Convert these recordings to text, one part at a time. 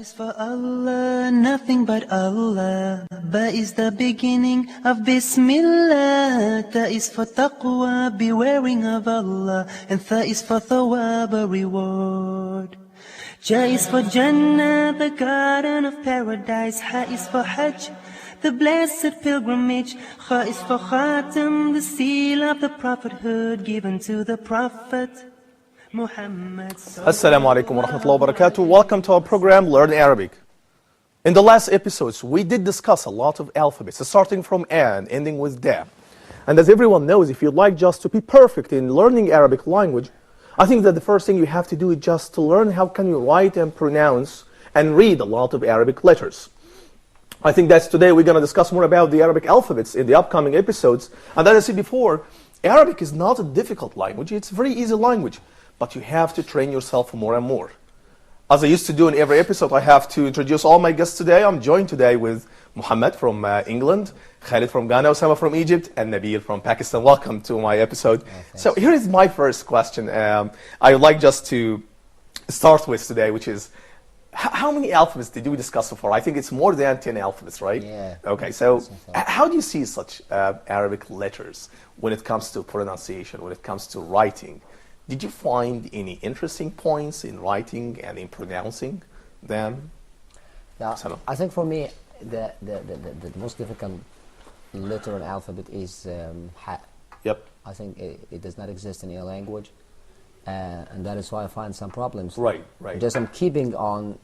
Is for Allah, nothing but Allah. Ba is the beginning of Bismillah. Ta is for taqwa, bewaring of Allah. And Tha is for thawab, a reward. Ja is for Jannah, the garden of paradise. Ha is for Hajj, the blessed pilgrimage. Kha is for Khatam, the seal of the prophethood given to the Prophet Muhammad. Assalamu alaikum wa rahmatullahi wa barakatuh. Welcome to our program Learn Arabic. In the last episodes, we did discuss a lot of alphabets, starting from A and ending with Da. And as everyone knows, if you'd like just to be perfect in learning Arabic language, I think that the first thing you have to do is just to learn how can you write and pronounce and read a lot of Arabic letters. I think that today we're going to discuss more about the Arabic alphabets in the upcoming episodes. And as I said before, Arabic is not a difficult language, it's a very easy language. But you have to train yourself more and more. As I used to do in every episode, I have to introduce all my guests today. I'm joined today with Muhammad from England, Khalid from Ghana, Osama from Egypt, and Nabil from Pakistan. Welcome to my episode. So here is my first question. I would like just to start with today, which is, how many alphabets did we discuss so far? I think it's more than 10 alphabets, right? Yeah. Okay, so how do you see such Arabic letters when it comes to pronunciation, when it comes to writing? Did you find any interesting points in writing and in pronouncing them? Yeah, I think for me, the most difficult letter in alphabet is Ha. Yep. I think it does not exist in any language, and that is why I find some problems. Right. Just I'm keeping on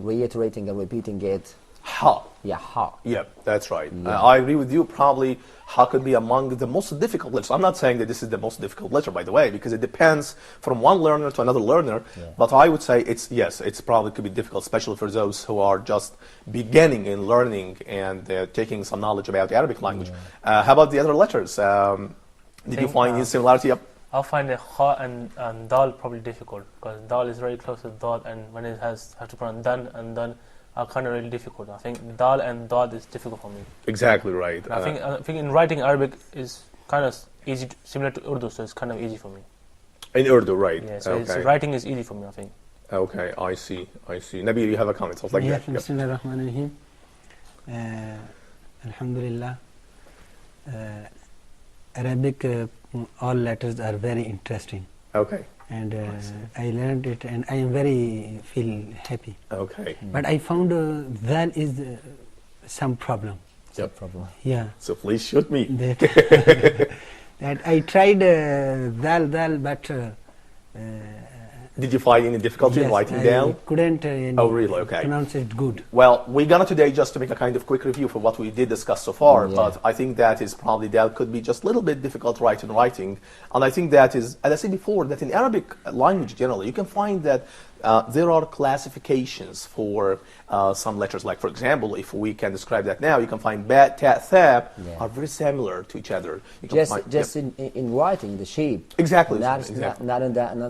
reiterating and repeating it. Ha. Yeah, Ha. Yep, that's right. Yeah. I agree with you. Probably Ha could be among the most difficult letters. I'm not saying that this is the most difficult letter, by the way, because it depends from one learner to another learner. Yeah. But I would say it's probably could be difficult, especially for those who are just beginning in learning and taking some knowledge about the Arabic language. Yeah. How about the other letters? Did you find any similarity? Yep. I'll find the Kha and Dal probably difficult, because Dal is very close to Dad, and when it have to pronounce Dan and Dan are kind of really difficult. I think Dal and Dad is difficult for me. Exactly right. I think in writing Arabic is kind of easy, similar to Urdu, so it's kind of easy for me. In Urdu, right? Yeah, so okay. writing is easy for me, I think. Okay, I see. Nabil, you have a comment? Like yes, that? Yep. Bismillah ar-Rahman ar-Rahim. Alhamdulillah. Arabic, all letters are very interesting. Okay. And I learned it, and I am feel happy. Okay. But I found that is some problem. Yep. Problem. Yeah. So please shoot me. That I tried dal, but Did you find any difficulty in yes, writing I down? couldn't Oh, really? Okay. pronounce it good. Well, we're gonna today just to make a kind of quick review for what we did discuss so far, Yeah. but I think that could be just a little bit difficult writing, and I think that is, as I said before, that in Arabic language generally, you can find that there are classifications for some letters. Like, for example, if we can describe that now, you can find Ba, Ta, Tha are very similar to each other. You can find, Just in writing the shape. Exactly. Not Exactly. not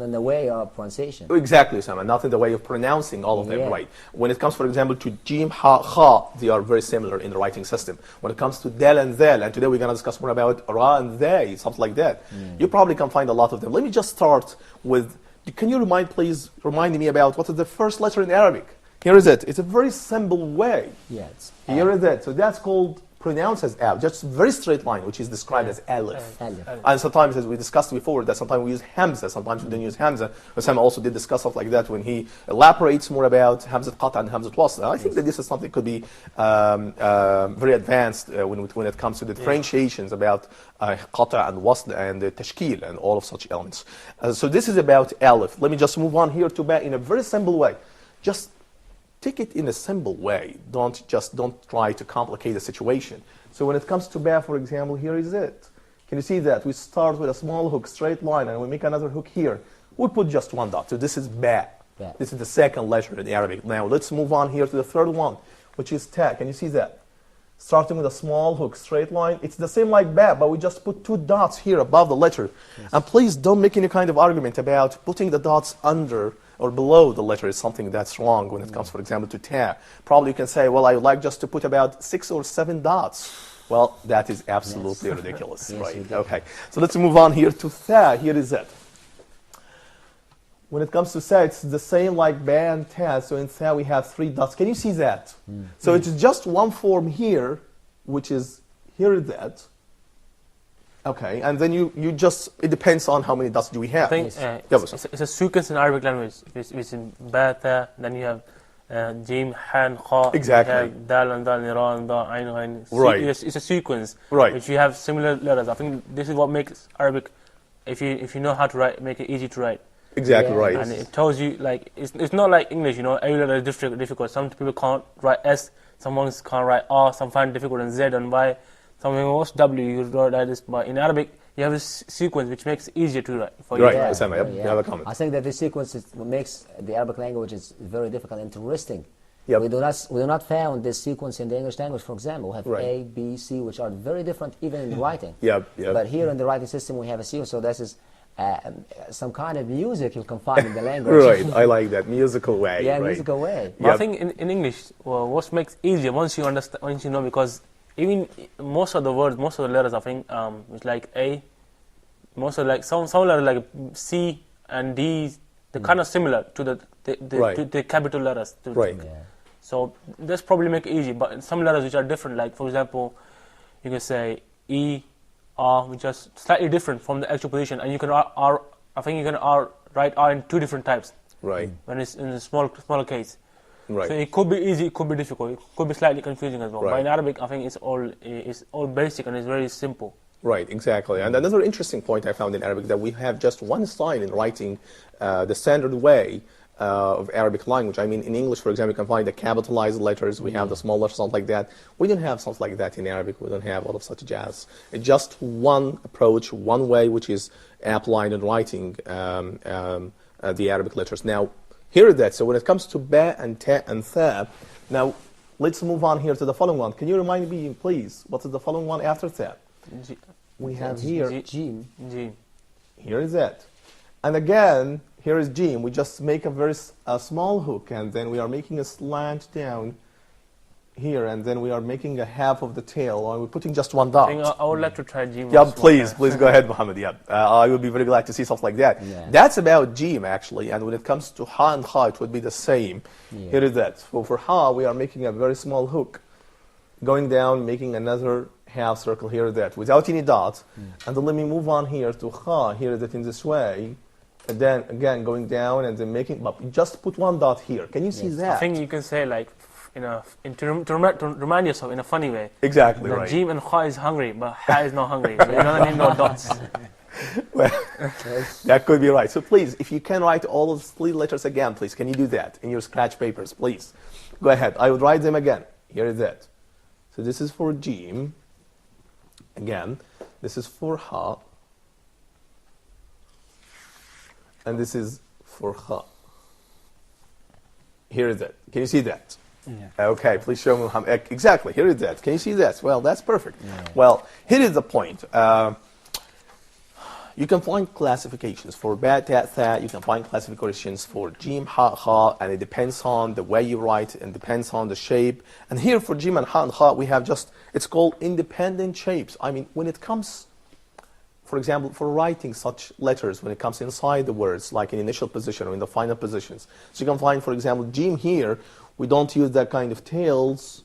in the way of pronunciation. Exactly, Osama. Not in the way of pronouncing all of them, Yeah. right? When it comes, for example, to Jim, Ha, Kha, they are very similar in the writing system. When it comes to Dal and Zal, and today we're going to discuss more about Ra and They, something like that, you probably can find a lot of them. Let me just start with, can you please remind me about what is the first letter in Arabic? Here is it. It's a very simple way. Yeah, it's Here is it. So that's called, pronounced as Alif, just very straight line, which is described as Alif. Alif. And sometimes, as we discussed before, that sometimes we use Hamza, sometimes we don't use Hamza. Osama also did discuss stuff like that when he elaborates more about Hamza Qata and Hamza Wasl. I think that this is something that could be very advanced when it comes to the differentiations about Qata and Wasl and Tashkil and all of such elements. So this is about Alif. Let me just move on here to Ba in a very simple way. Just take it in a simple way. Don't try to complicate the situation. So when it comes to Ba, for example, here is it. Can you see that? We start with a small hook, straight line, and we make another hook here. We put just one dot. So this is Ba. Ba. This is the second letter in Arabic. Now let's move on here to the third one, which is Ta. Can you see that? Starting with a small hook, straight line. It's the same like Ba, but we just put two dots here above the letter. Yes. And please don't make any kind of argument about putting the dots under or below the letter is something that's wrong when it comes, for example, to Ta. Probably you can say, well, I would like just to put about 6 or 7 dots. Well, that is absolutely ridiculous, Yes, right? you did. Okay, so let's move on here to Tha. Here is it. when it comes to sa, it's the same like ba and ta. So in sa we have 3 dots. Can you see that? So it's just one form here, which is here is that. Okay, and then you just, it depends on how many dots do we have. I think it's a sequence in Arabic language. Which is ba, ta, then you have jim, han, kha. Exactly. You have dal and dal, ra and da, ain, ain. Right. It's a sequence. Right. Which you have similar letters. I think this is what makes Arabic, if you know how to write, make it easy to write. Exactly, Yeah. right. And it tells you, like, it's not like English, you know, every letter is difficult. Some people can't write S, some ones can't write R, some find it difficult in Z and Y, some most W, you write like this. But in Arabic, you have a sequence which makes it easier to write for you. Right, Yeah, Osama, yep, you have a comment. I think that this sequence is what makes the Arabic language is very difficult and interesting. Yep. We do not found this sequence in the English language, for example. We have Right. A, B, C, which are very different even in writing. Yep, yep. But here in the writing system, we have a sequence, so this is some kind of music you can find in the language. Right, I like that, musical way. Yeah, right. musical way. But I Yep. think in English, well, what makes it easier once you understand, once you know, because even most of the words, most of the letters, I think, it's like A, most of like some letters like C and D, they're kind of similar to Right. to the capital letters. Right. Yeah. So that's probably make it easy. But in some letters which are different, like for example, you can say E, R, which are slightly different from the actual position, and you can I think you can write R in 2 different types Right, when it's in a smaller case. right. So it could be easy, it could be difficult, it could be slightly confusing as well. Right. But in Arabic, I think it's all basic and it's very simple. Right, exactly. And another interesting point I found in Arabic that we have just one style in writing the standard way of Arabic language. I mean, in English, for example, you can find the capitalized letters, we have the small letters, something like that. We don't have something like that in Arabic. We don't have all of such jazz. It's just one approach, one way, which is applied in writing the Arabic letters. Now, here is that. So when it comes to ba and ta and tha, now let's move on here to the following one. Can you remind me, please, what is the following one after tha? G- We have here, Jim. G. here is it. And again, here is jim. We just make a very small hook, and then we are making a slant down here, and then we are making a half of the tail, or we're putting just one I dot. think I would like to try G. Yeah, once more. please go ahead, Mohammed. Yeah, I would be very glad to see something like that. Yeah. That's about jim, actually, and when it comes to ha and kha, it would be the same. Yeah. Here is that. So for ha, we are making a very small hook, going down, making another half circle here is that, without any dots. And then let me move on here to kha, here is that in this way. And then, again, going down and then making, but just put one dot here. Can you see Yes. that? I think you can say like, to remind yourself in a funny way. Exactly, That right. Jim and Kha is hungry, but Ha is not hungry. So you don't need no dots. Well, that could be right. So please, if you can write all of the 3 letters again, please, can you do that in your scratch papers, please? Go ahead. I would write them again. Here is it. So this is for jim. Again, this is for ha. And this is for kha. Here is it. Can you see that? Yeah. Okay, please show me. Exactly, here is that. Can you see that? Well, that's perfect. Well, here is the point. You can find classifications for ba, ta, tha. You can find classifications for jim, ha, kha, and it depends on the way you write and depends on the shape. And here for jim and ha and kha, we have just, it's called independent shapes. I mean, when it comes, for example, for writing such letters, when it comes inside the words, like in initial position or in the final positions. So you can find, for example, jim here, we don't use that kind of tails.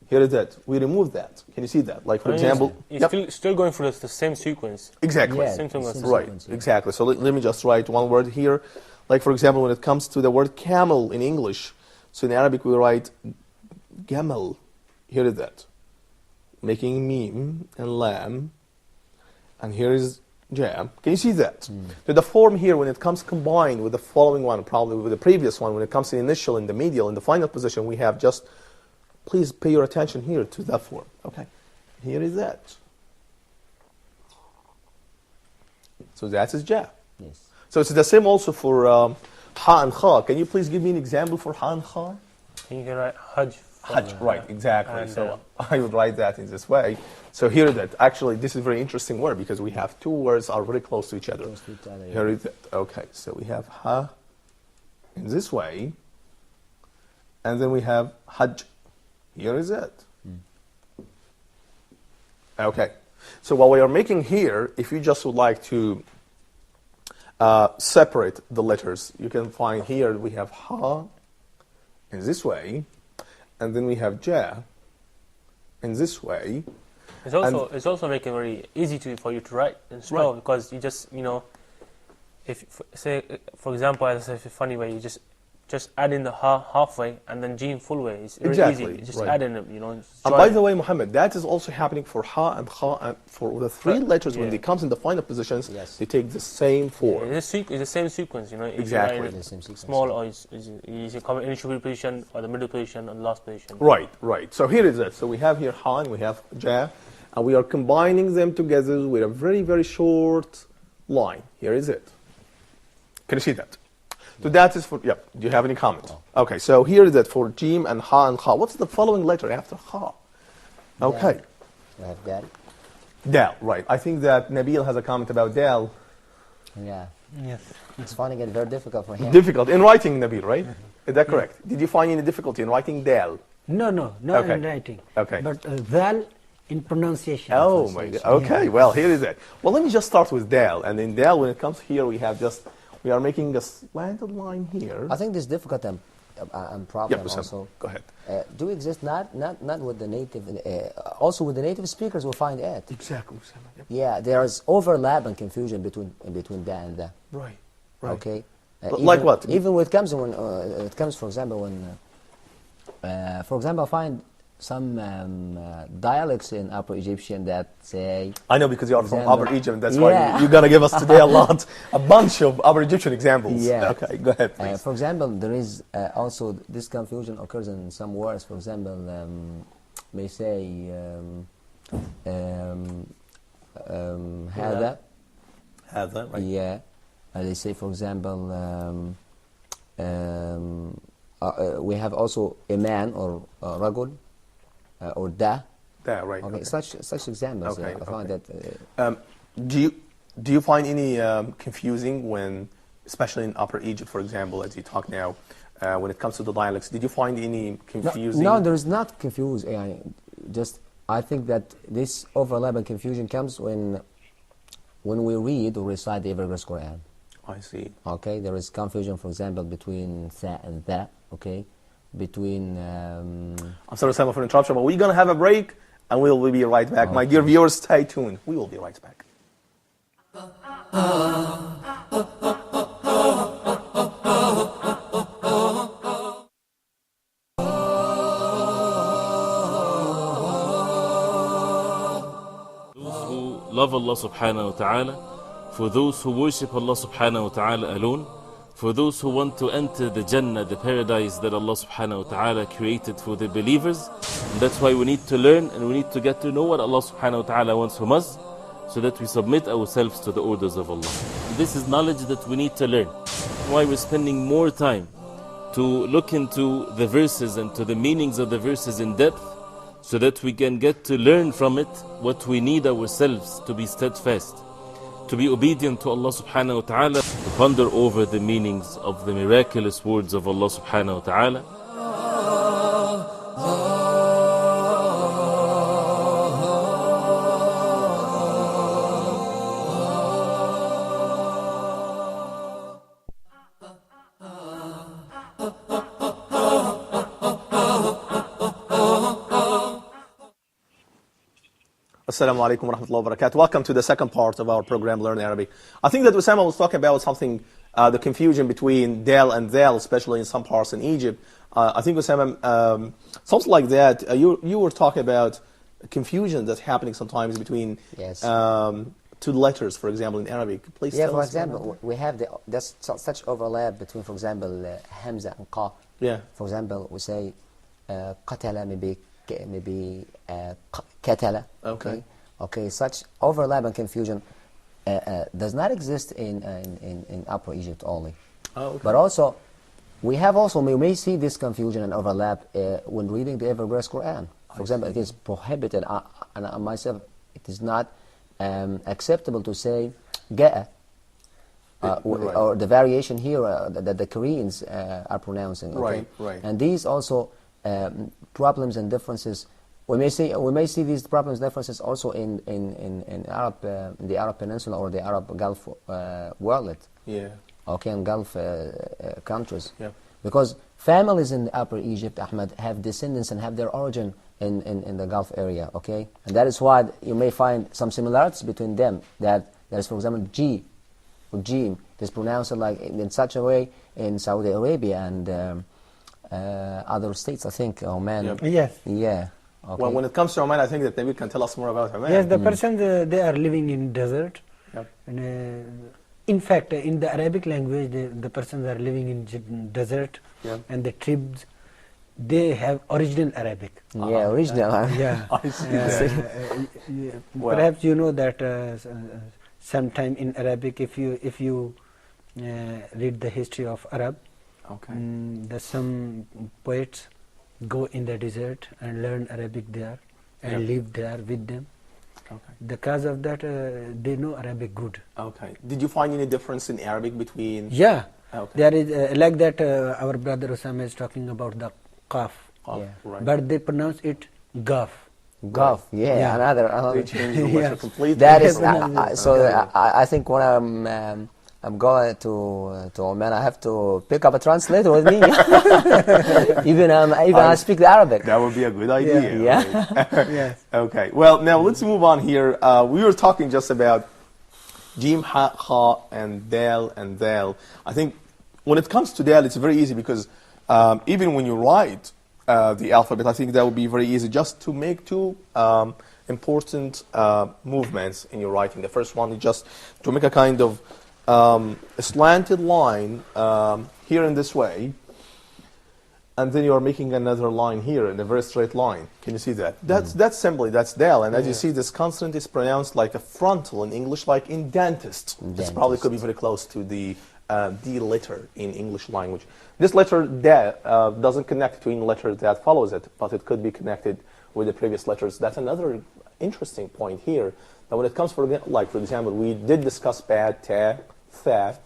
Here is that. We remove that. Can you see that? Like, for example... It's still going through the same sequence. Exactly. Yeah, Same sequence. Right, sequence, yeah. exactly. So let me just write one word here. Like, for example, when it comes to the word camel in English, so in Arabic we write gamal. Here is that. Making mim and lam. And here is jam. Can you see that? So the form here, when it comes combined with the following one, probably with the previous one, when it comes to the initial, in the medial, in the final position, we have just, please pay your attention here to that form. Okay, here is that. So that is ja. Yes. So it's the same also for ha and kha. Can you please give me an example for ha and kha? You can write Hajj. Hajj, right, exactly. And, So I would write that in this way. So here that, actually, this is a very interesting word because we have 2 words are very close to each other. Close to each other, yeah. Here is that. Okay, so we have ha in this way, and then we have hajj. Here is it. Okay, so what we are making here, if you just would like to separate the letters. You can find here we have ha in this way, and then we have ja in this way. It's also making it very easy for you to write and spell, because you just, if say for example, as a funny way, you just add in the ha halfway and then jim full way. It's very easy. You just add in them, And by the way, Muhammad, that is also happening for ha and kha, and for the three letters when they comes in the final positions, they take the same form. It's the same sequence, Exactly. The same sequence. Small or you come initial position or the middle position or the last position. Right. So here is it. So we have here ha and we have ja, and we are combining them together with a very, very short line. Here is it. Can you see that? So that is for, do you have any comments? No. Okay, so here is it for jim and ha and kha. What's the following letter after ha? Okay. We have dal. Dal, right. I think that Nabil has a comment about dal. Yeah. Yes. It's finding it very difficult for him. Difficult in writing, Nabil, right? Is that correct? Did you find any difficulty in writing dal? No, not in writing. Okay. But dal in pronunciation. Oh my God. Okay, well, here is it. Well, let me just start with dal. And in dal, when it comes here, we are making a slanted line here. I think this difficult problem also. Go ahead. Do exist not with the native, also with the native speakers will find it. Exactly. Yep. Yeah, there is overlap and confusion between da and da. Right. Okay. Like what? Even when it comes for example for example, I find some dialects in Upper Egyptian that say. I know, because you are from Upper Egypt. That's why you're gonna give us today a bunch of Upper Egyptian examples. Yeah. Okay, go ahead, please. For example, there is also this confusion occurs in some words. For example, may say هذا. هذا, right? Yeah. They say, for example, we have also a man or rajul or da. Da, right. Okay, such examples. Okay, I find that. Do you find any confusing when, especially in Upper Egypt, for example, as you talk now, when it comes to the dialects? Did you find any confusing? No, there is not confused. I think that this overlap and confusion comes when we read or recite the Evergreen Quran. I see. Okay, there is confusion, for example, between tha and da. Okay, between. I'm sorry, Sam, for interruption, but we're gonna have a break, and we'll be right back. My dear viewers, stay tuned. We will be right back. Those who love Allah subhanahu wa ta'ala, for those who worship Allah subhanahu wa ta'ala alone, for those who want to enter the Jannah, the paradise that Allah subhanahu wa ta'ala created for the believers. And that's why we need to learn and we need to get to know what Allah subhanahu wa ta'ala wants from us, so that we submit ourselves to the orders of Allah. This is knowledge that we need to learn. Why we're spending more time to look into the verses and to the meanings of the verses in depth, so that we can get to learn from it what we need ourselves to be steadfast, to be obedient to Allah subhanahu wa ta'ala, to ponder over the meanings of the miraculous words of Allah subhanahu wa ta'ala. Assalamu alaikum wa rahmatullahi wa barakatuh. Welcome to the second part of our program, Learn Arabic. I think that Osama was talking about something, the confusion between dal and zal, especially in some parts in Egypt. I think Osama, something like that. You were talking about confusion that's happening sometimes between two letters, for example, in Arabic. Please tell us. For example, we have there's such overlap between, for example, hamza and qa. Yeah. For example, we say qatala, maybe katala. Okay. Such overlap and confusion does not exist in Upper Egypt only. But also, we may see this confusion and overlap when reading the Evergreen Quran. For example, it is prohibited, and myself, it is not acceptable to say ga'a, or the variation here that the Koreans are pronouncing. Okay? Right. And these also problems and differences we may see these problems differences also in the Arab Peninsula or the Arab Gulf world. Yeah. Okay, in Gulf countries. Yeah. Because families in the Upper Egypt, Ahmed, have descendants and have their origin in the Gulf area, okay? And that is why you may find some similarities between them. That there's, for example, G, or Jim, is pronounced like in such a way in Saudi Arabia and other states, I think, Oman. Yep. Yes. Yeah. Okay. Well, when it comes to Oman, I think that maybe you can tell us more about Oman. Yes, the persons, they are living in desert. Yep. And, in fact, in the Arabic language, the persons are living in desert, Yep. and the tribes, they have original Arabic. Yeah, original. Huh? Yeah. I see. Well- Perhaps you know that sometime in Arabic, if you read the history of Arab, Okay. some poets go in the desert and learn Arabic there and Yeah. live there with them. Okay. Because of that, they know Arabic good. Okay. Did you find any difference in Arabic between? Yeah, Okay. there is like that. Our brother Osama is talking about the qaf, Oh, Yeah. right. but they pronounce it gaf. Gulf. Yeah, Yeah. another. They changed the letter Yes. completely. That is Yes. so. I think when I'm going to Oman, I have to pick up a translator with me. even I speak the Arabic. That would be a good idea. Yeah. right? Yes. Okay. Well, now let's move on here. We were talking just about Jim, Ha, Ha, and Dal and Dal. I think when it comes to Dal, it's very easy because even when you write the alphabet, I think that would be very easy just to make two important movements in your writing. The first one is just to make a kind of a slanted line here in this way, and then you are making another line here in a very straight line. Can you see that? That's simply, that's Dal. And as you see, this consonant is pronounced like a frontal in English, like in dentist. This probably could be very close to the D letter in English language. This letter Da doesn't connect to any letter that follows it, but it could be connected with the previous letters. That's another interesting point here. Now when it comes for example, we did discuss Ba, Ta, Tha,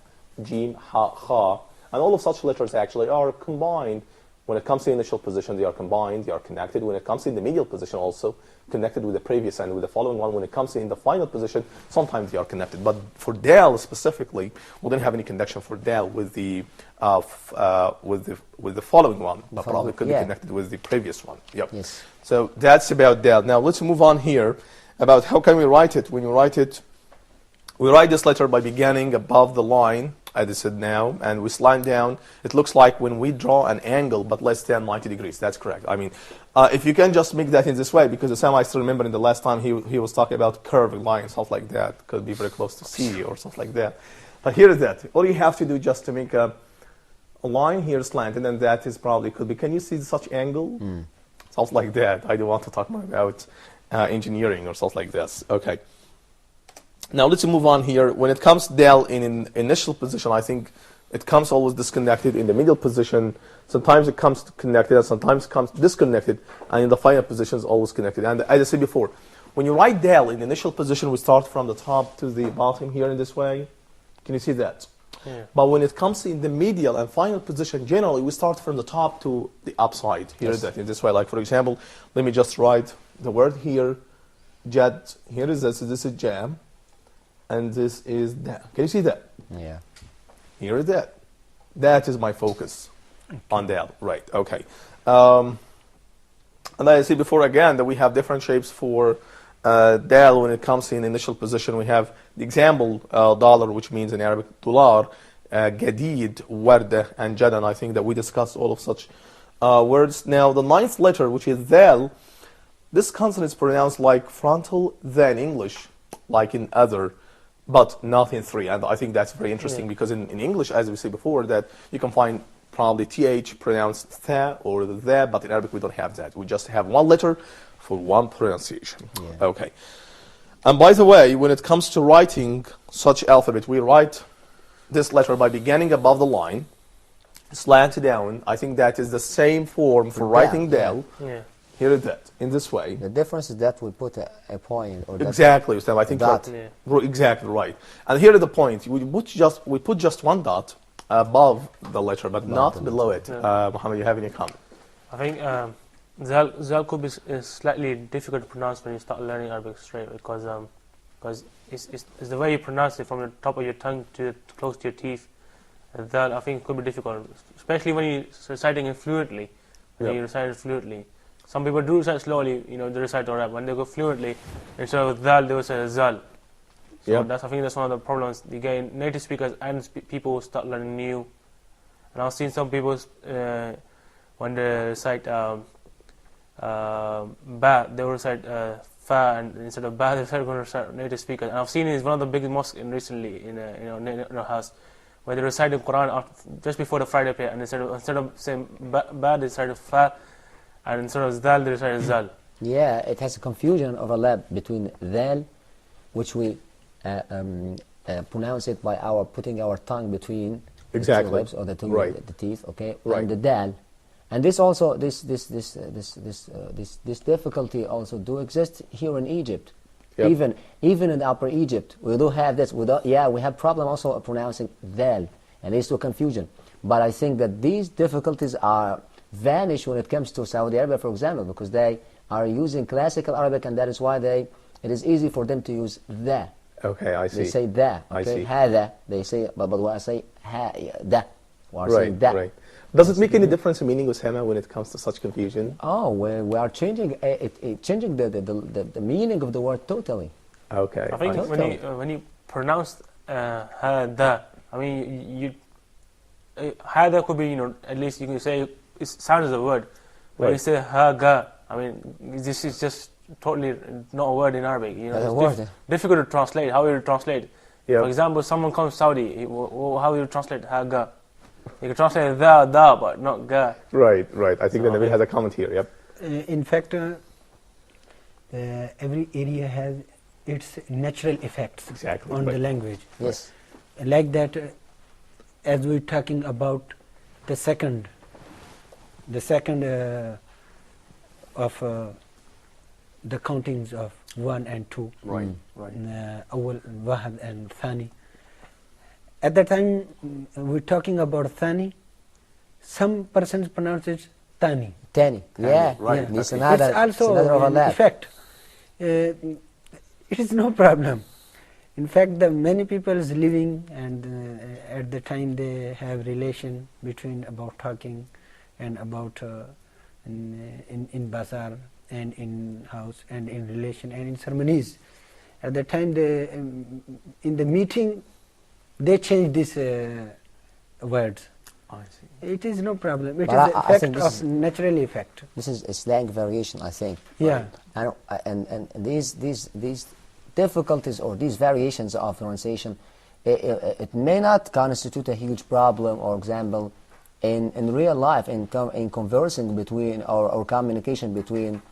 Jim, Ha, Ha, and all of such letters actually are combined. When it comes to the initial position, they are combined, they are connected. When it comes in the medial position, also connected with the previous and with the following one. When it comes in the final position, sometimes they are connected. But for Dal specifically, we didn't have any connection for Dal with the following one, but probably could be connected with the previous one. Yep. Yes. So that's about Dal. Now let's move on here about how can we write it. When you write it, we write this letter by beginning above the line, as I said now, and we slant down. It looks like when we draw an angle, but less than 90 degrees. That's correct. I mean, if you can just make that in this way, because Osama, I still remember in the last time he was talking about curved lines, stuff like that. Could be very close to C or stuff like that. But here is that. All you have to do just to make a line here slant, and then that is probably could be. Can you see such angle? Stuff like that. I don't want to talk more about engineering or stuff like this. Okay. Now let's move on here. When it comes Dal in initial position, I think it comes always disconnected. In the middle position, sometimes it comes connected, and sometimes it comes disconnected, and in the final position is always connected. And as I said before, when you write Dal in initial position, we start from the top to the bottom here in this way. Can you see that? Yeah. But when it comes in the medial and final position, generally we start from the top to the upside. Here is that in this way. Like for example, let me just write the word here, Jad. Here is this is Jam. And this is that. Can you see that? Yeah. Here is that. That is my focus on Dal. Right, okay. And I see before again that we have different shapes for Dal when it comes in initial position. We have the example dollar, which means in Arabic dollar, Gadid, Warda, and Jadan. I think that we discussed all of such words. Now the ninth letter, which is Dal, this consonant is pronounced like frontal than English, like in other, but not in three. And I think that's very interesting because in English, as we said before, that you can find probably TH pronounced tha or the, but in Arabic we don't have that. We just have one letter for one pronunciation. Yeah. Okay. And by the way, when it comes to writing such alphabet, we write this letter by beginning above the line, slant down. I think that is the same form for writing Dal. Yeah. Here is that, in this way. The difference is that we put a point or Exactly, Sam. I think dot. you're exactly right. And here is the point. We put just one dot above the letter, but not below it. Mohammed, you have any comment? I think Zal could be slightly difficult to pronounce when you start learning Arabic straight, because it's the way you pronounce it from the top of your tongue to close to your teeth. That I think could be difficult, especially when you're reciting it fluently. When you recite it fluently, some people do recite slowly. You know, they recite all right. When they go fluently, instead of dal, they will say zal. So I think that's one of the problems. Again, native speakers and people who start learning new. And I've seen some people when they recite ba, they will recite fa, and instead of ba, they're going to recite native speakers. And I've seen it in one of the biggest mosques recently in our house, where they recite the Quran just before the Friday prayer, and instead of saying ba, they recite fa, and instead of zal, they recite zal. Yeah, it has a confusion overlap between dhal, which we pronounce it by putting our tongue between the two lips or the teeth, okay, and the dal. And this also this difficulty also do exist here in Egypt. Even in Upper Egypt, we do have this. We have problem also pronouncing dal, and leads to confusion. But I think that these difficulties are vanished when it comes to Saudi Arabia, for example, because they are using classical Arabic, and that is why it is easy for them to use the. Okay, I see. They say the. Okay? I see. Hada. They say, but when I say da, we are saying da. Right. Does it make any difference in meaning, Usama, when it comes to such confusion? Oh, we are changing changing the meaning of the word totally. Okay. I think when you pronounce hada, I mean hada could be, at least you can say it sounds as a word. When you say haga, I mean this is just totally not a word in Arabic. It's difficult to translate. How will you translate? For example, someone comes Saudi, how will you translate haga? You can translate da, but not ga. Right. I think that Nabil has a comment here. Yep. In fact, every area has its natural effects on the language. Yes. Like that, as we're talking about the second of the countings of 1 and 2. Right. Awal, Wahad and Thani. At that time, we're talking about Thani. Some persons pronounce it Tani. Tani. Yeah. Right. It's It's also an effect. It is no problem. In fact, the many people is living, and at the time they have relation between about talking and about in bazaar and in house and in relation and in ceremonies. At the time they in the meeting they change these words. I see. It is no problem. It But is I effect think this of is- natural effect. This is a slang variation, I think. Yeah. And these difficulties or these variations of pronunciation, it may not constitute a huge problem, or example, in real life, in conversing between or communication between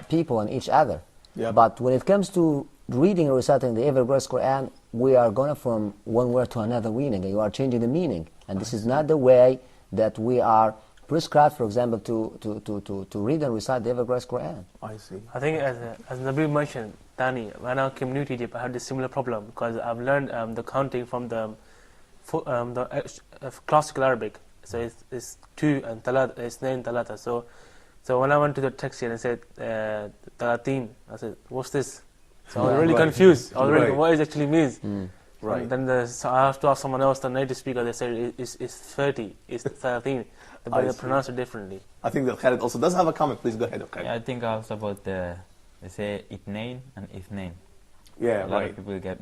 people and each other. Yep. But when it comes to reading or reciting the ever-grace Quran, we are going from one word to another meaning, and you are changing the meaning. And this is not the way that we are prescribed, for example, to read and recite the ever-grace Quran. I see. I think as Nabil mentioned, Tani, when I came new to Egypt, I had this similar problem because I've learned the counting from the classical Arabic. So it's 2 and talat, it's 9 talata. So when I went to the text here and said talatin, I said, what's this? So I was really confused. I was really, what it actually means. Right. And then so I have to ask someone else, the native speaker. They said it's 30, it's 13, but they pronounce it differently. I think that Khalid also does have a comment. Please go ahead. Okay. Yeah, I think also about they say itnain and ithnain. Yeah, A lot right. of people get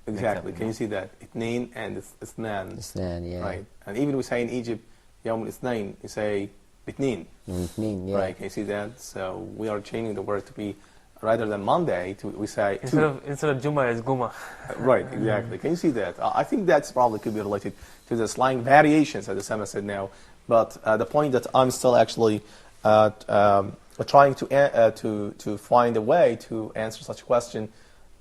Exactly. Can you see that? Itnain and Ithnan. Isnan, yeah. Right. And even we say in Egypt, Yawm al-Ithnain, you say Itnin. Itnain, yeah. Right. Can you see that? So we are changing the word to be, rather than Monday, we say Instead of Juma, it's Guma. Right, exactly. Can you see that? I think that's probably could be related to the slang variations, as Osama said now. But the point that I'm still actually trying to find a way to answer such a question,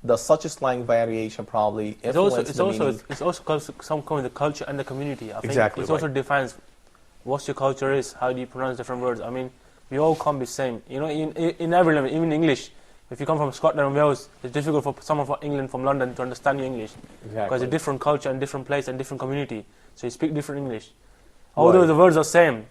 does such a slang variation probably influence the meaning? It's also some kind of the culture and the community. I think Exactly, it also right. defines what your culture is. How do you pronounce different words? I mean, we all can't be the same. You know, in every level, even English. If you come from Scotland and Wales, it's difficult for someone from England, from London, to understand your English. Exactly. Because it's a different culture and different place and different community. So you speak different English. Although the words are same,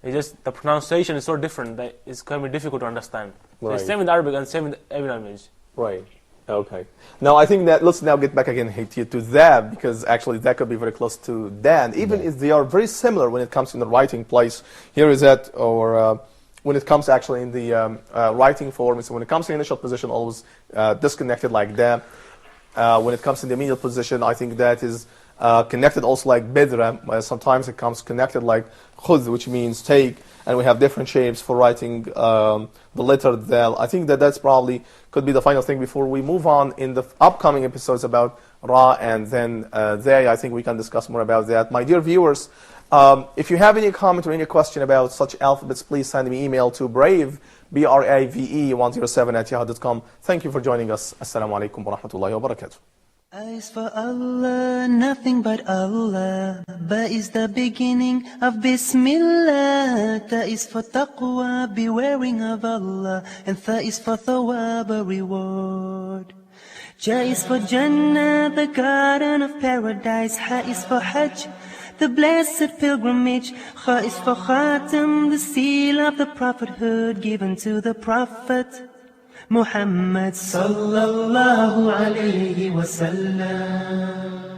It's just the pronunciation is so different that it's going to be difficult to understand. So Right. it's same with Arabic and same with every language. Right. Okay. Now I think that let's now get back again to that, because actually that could be very close to Dan, even if they are very similar when it comes in the writing place. Here is that, or when it comes actually in the writing form. So when it comes to initial position, always disconnected like that. When it comes in the immediate position, I think that is connected also like bidra. Sometimes it comes connected like khudh, which means take, and we have different shapes for writing the letter dal. I think that that's probably could be the final thing before we move on in the upcoming episodes about ra and then they. I think we can discuss more about that. My dear viewers, if you have any comment or any question about such alphabets, please send me email to brave, brave107@yahoo.com. Thank you for joining us. Assalamu alaikum wa rahmatullahi wa barakatuh. A is for Allah, nothing but Allah. Ba is the beginning of Bismillah. Ta is for taqwa, bewaring of Allah. And Tha is for thawab, a reward. Ja is for Jannah, the garden of paradise. Ha is for Hajj, the blessed pilgrimage. Kha is for Khatam, the seal of the prophethood given to the Prophet Muhammad sallallahu alayhi wa sallam.